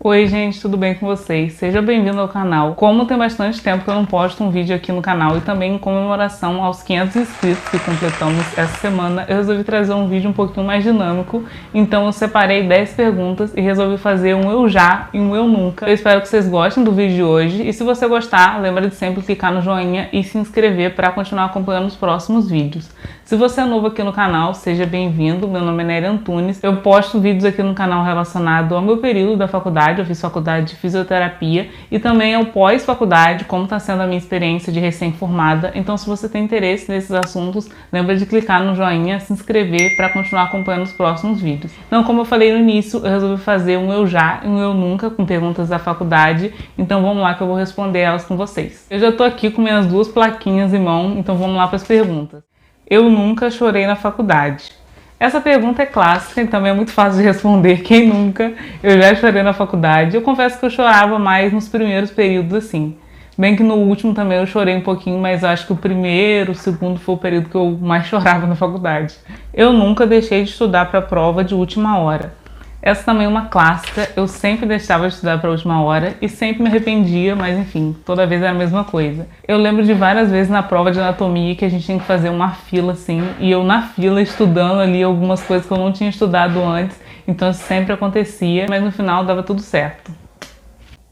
Oi gente, tudo bem com vocês? Seja bem-vindo ao canal. Como tem bastante tempo que eu não posto um vídeo aqui no canal e também em comemoração aos 500 inscritos que completamos essa semana, eu resolvi trazer um vídeo um pouquinho mais dinâmico. Então eu separei 10 perguntas e resolvi fazer um eu já e um eu nunca. Eu espero que vocês gostem do vídeo de hoje e se você gostar, lembra de sempre clicar no joinha e se inscrever para continuar acompanhando os próximos vídeos. Se você é novo aqui no canal, seja bem-vindo. Meu nome é Nery Antunes. Eu posto vídeos aqui no canal relacionado ao meu período da faculdade. Eu fiz faculdade de fisioterapia e também ao pós-faculdade, como está sendo a minha experiência de recém-formada. Então, se você tem interesse nesses assuntos, lembra de clicar no joinha, se inscrever para continuar acompanhando os próximos vídeos. Então, como eu falei no início, eu resolvi fazer um eu já e um eu nunca com perguntas da faculdade. Então, vamos lá que eu vou responder elas com vocês. Eu já estou aqui com minhas duas plaquinhas em mão, então vamos lá para as perguntas. Eu nunca chorei na faculdade. Essa pergunta é clássica e também é muito fácil de responder. Quem nunca? Eu já chorei na faculdade. Eu confesso que eu chorava mais nos primeiros períodos assim. Bem que no último também eu chorei um pouquinho, mas eu acho que o primeiro, o segundo foi o período que eu mais chorava na faculdade. Eu nunca deixei de estudar para a prova de última hora. Essa também é uma clássica, eu sempre deixava de estudar para a última hora e sempre me arrependia, mas enfim, toda vez era a mesma coisa. Eu lembro de várias vezes na prova de anatomia que a gente tinha que fazer uma fila assim, e eu na fila estudando ali algumas coisas que eu não tinha estudado antes, então isso sempre acontecia, mas no final dava tudo certo.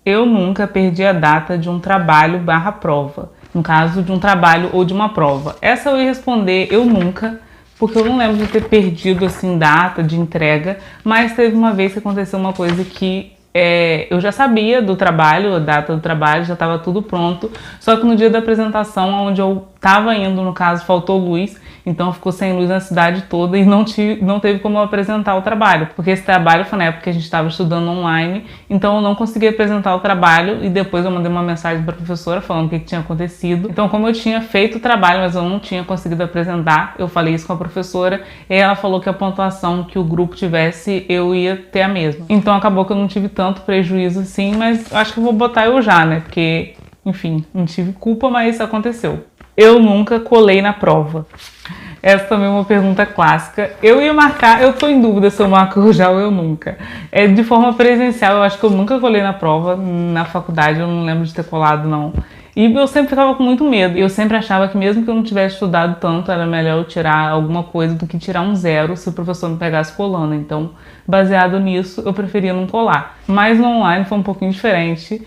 Eu nunca perdi a data de um trabalho / prova, no caso de um trabalho ou de uma prova. Essa eu ia responder eu nunca, porque eu não lembro de ter perdido assim data de entrega, mas teve uma vez que aconteceu uma coisa que eu já sabia do trabalho, a data do trabalho, já estava tudo pronto, só que no dia da apresentação, onde eu estava indo, no caso, faltou luz, então ficou sem luz na cidade toda e não teve como eu apresentar o trabalho, porque esse trabalho foi na época que a gente estava estudando online, então eu não consegui apresentar o trabalho e depois eu mandei uma mensagem para a professora falando o que tinha acontecido. Então, como eu tinha feito o trabalho, mas eu não tinha conseguido apresentar, eu falei isso com a professora e ela falou que a pontuação que o grupo tivesse, eu ia ter a mesma. Então acabou que eu não tive tanto prejuízo assim, mas acho que eu vou botar eu já, né? Porque, enfim, não tive culpa, mas isso aconteceu. Eu nunca colei na prova. Essa também é uma pergunta clássica. Eu ia marcar, eu tô em dúvida se eu marco eu já ou eu nunca. De forma presencial, eu acho que eu nunca colei na prova, na faculdade, eu não lembro de ter colado, não. E eu sempre ficava com muito medo. Eu sempre achava que mesmo que eu não tivesse estudado tanto, era melhor eu tirar alguma coisa do que tirar um 0 se o professor me pegasse colando. Então, baseado nisso, eu preferia não colar. Mas no online foi um pouquinho diferente.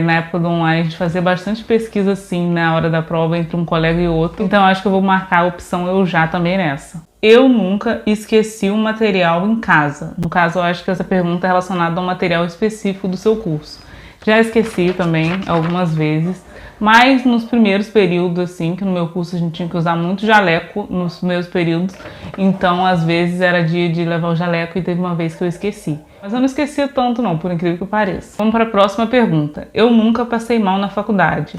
Na época do online a gente fazia bastante pesquisa assim na hora da prova entre um colega e outro. Então acho que eu vou marcar a opção eu já também nessa. Eu nunca esqueci um material em casa. No caso, eu acho que essa pergunta é relacionada a um material específico do seu curso. Já esqueci também algumas vezes, mas nos primeiros períodos, assim, que no meu curso a gente tinha que usar muito jaleco nos primeiros períodos, então às vezes era dia de levar o jaleco e teve uma vez que eu esqueci. Mas eu não esquecia tanto não, por incrível que pareça. Vamos para a próxima pergunta. Eu nunca passei mal na faculdade.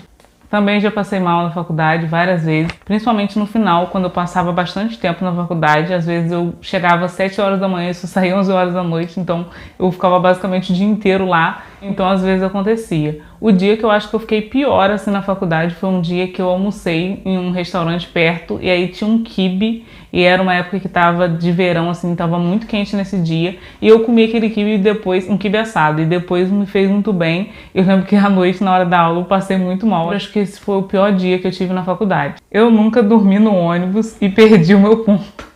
Também já passei mal na faculdade várias vezes, principalmente no final, quando eu passava bastante tempo na faculdade. Às vezes eu chegava às 7 horas da manhã e só saía 11 horas da noite, então eu ficava basicamente o dia inteiro lá, então às vezes acontecia. O dia que eu acho que eu fiquei pior assim na faculdade foi um dia que eu almocei em um restaurante perto e aí tinha um quibe e era uma época que tava de verão, assim, tava muito quente nesse dia e eu comi aquele quibe depois, um quibe assado, e depois me fez muito bem. Eu lembro que à noite, na hora da aula, eu passei muito mal. Eu acho que esse foi o pior dia que eu tive na faculdade. Eu nunca dormi no ônibus e perdi o meu ponto.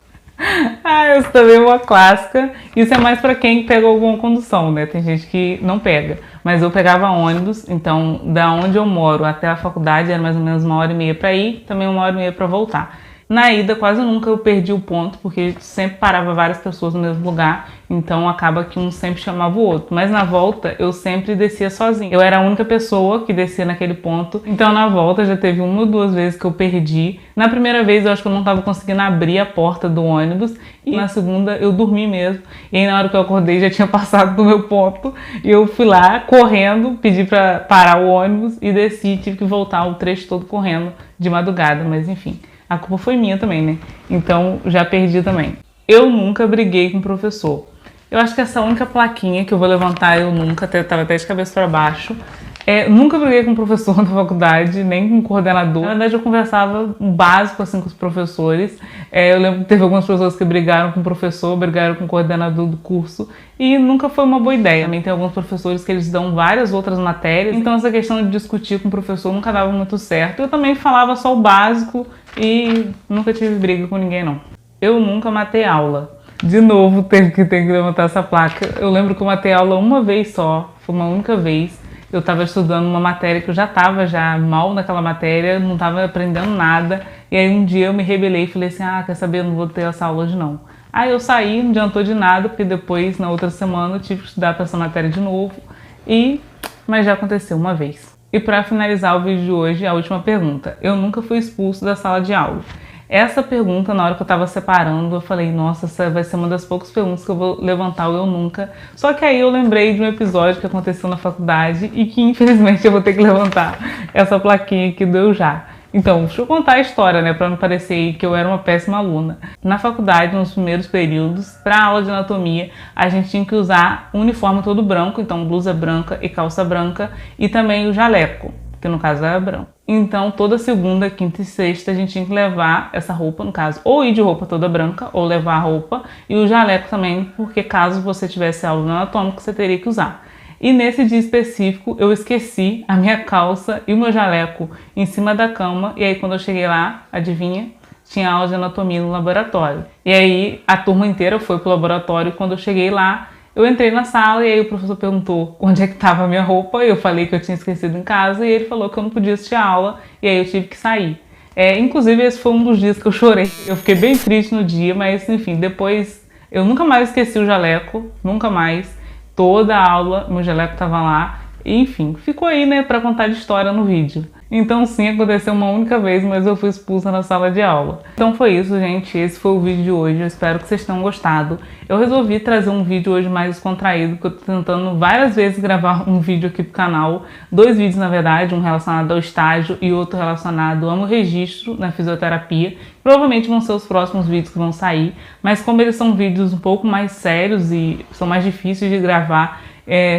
Essa também é uma clássica. Isso é mais pra quem pega alguma condução, né? Tem gente que não pega. Mas eu pegava ônibus, então da onde eu moro até a faculdade era mais ou menos 1h30 pra ir, também 1h30 pra voltar. Na ida, quase nunca eu perdi o ponto, porque sempre parava várias pessoas no mesmo lugar, então acaba que um sempre chamava o outro. Mas na volta, eu sempre descia sozinha. Eu era a única pessoa que descia naquele ponto, então na volta já teve 1 ou 2 vezes que eu perdi. Na primeira vez, eu acho que eu não estava conseguindo abrir a porta do ônibus, e na segunda eu dormi mesmo. E aí na hora que eu acordei, já tinha passado do meu ponto, e eu fui lá correndo, pedi para parar o ônibus e desci, tive que voltar o trecho todo correndo de madrugada, mas enfim. A culpa foi minha também, né? Então já perdi também. Eu nunca briguei com o professor. Eu acho que essa única plaquinha que eu vou levantar, eu nunca, tava até de cabeça para baixo. Nunca briguei com o professor da faculdade, nem com o coordenador. Na verdade, eu conversava o básico assim com os professores. Eu lembro que teve algumas pessoas que brigaram com o professor, brigaram com o coordenador do curso, e nunca foi uma boa ideia. Também tem alguns professores que eles dão várias outras matérias, então essa questão de discutir com o professor nunca dava muito certo. Eu também falava só o básico e nunca tive briga com ninguém, não. Eu nunca matei aula. De novo, tem que levantar essa placa. Eu lembro que eu matei aula uma vez só, foi uma única vez. Eu estava estudando uma matéria que eu já estava mal naquela matéria, não estava aprendendo nada. E aí um dia eu me rebelei e falei assim, quer saber, eu não vou ter essa aula hoje não. Aí eu saí, não adiantou de nada, porque depois, na outra semana, eu tive que estudar para essa matéria de novo. Mas já aconteceu uma vez. E para finalizar o vídeo de hoje, a última pergunta. Eu nunca fui expulso da sala de aula. Essa pergunta, na hora que eu tava separando, eu falei, nossa, essa vai ser uma das poucas perguntas que eu vou levantar o eu nunca. Só que aí eu lembrei de um episódio que aconteceu na faculdade e que infelizmente eu vou ter que levantar essa plaquinha aqui do eu já. Então, deixa eu contar a história, né, pra não parecer que eu era uma péssima aluna. Na faculdade, nos primeiros períodos, pra aula de anatomia, a gente tinha que usar um uniforme todo branco, então blusa branca e calça branca, e também o jaleco, que no caso era branco. Então, toda segunda, quinta e sexta a gente tinha que levar essa roupa, no caso, ou ir de roupa toda branca, ou levar a roupa, e o jaleco também, porque caso você tivesse aula no anatômico, você teria que usar. E nesse dia específico, eu esqueci a minha calça e o meu jaleco em cima da cama, e aí quando eu cheguei lá, adivinha? Tinha aula de anatomia no laboratório. E aí a turma inteira foi pro laboratório, e quando eu cheguei lá, eu entrei na sala e aí o professor perguntou onde é que estava a minha roupa. Eu falei que eu tinha esquecido em casa e ele falou que eu não podia assistir a aula e aí eu tive que sair. Inclusive esse foi um dos dias que eu chorei. Eu fiquei bem triste no dia, mas enfim, depois eu nunca mais esqueci o jaleco, nunca mais. Toda a aula, meu jaleco estava lá. E, enfim, ficou aí, né, pra contar de história no vídeo. Então sim, aconteceu uma única vez, mas eu fui expulsa na sala de aula. Então foi isso, gente. Esse foi o vídeo de hoje. Eu espero que vocês tenham gostado. Eu resolvi trazer um vídeo hoje mais descontraído, porque eu tô tentando várias vezes gravar um vídeo aqui pro canal. 2 vídeos, na verdade, um relacionado ao estágio e outro relacionado ao meu registro na fisioterapia. Provavelmente vão ser os próximos vídeos que vão sair, mas como eles são vídeos um pouco mais sérios e são mais difíceis de gravar,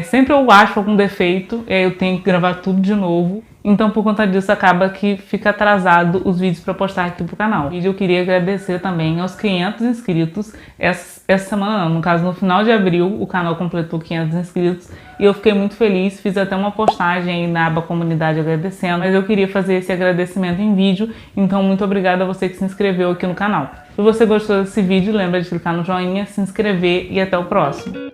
sempre eu acho algum defeito, eu tenho que gravar tudo de novo. Então, por conta disso, acaba que fica atrasado os vídeos para postar aqui pro canal. E eu queria agradecer também aos 500 inscritos. Essa semana não, no caso, no final de abril, o canal completou 500 inscritos. E eu fiquei muito feliz, fiz até uma postagem aí na aba comunidade agradecendo. Mas eu queria fazer esse agradecimento em vídeo, então muito obrigada a você que se inscreveu aqui no canal. Se você gostou desse vídeo, lembra de clicar no joinha, se inscrever e até o próximo.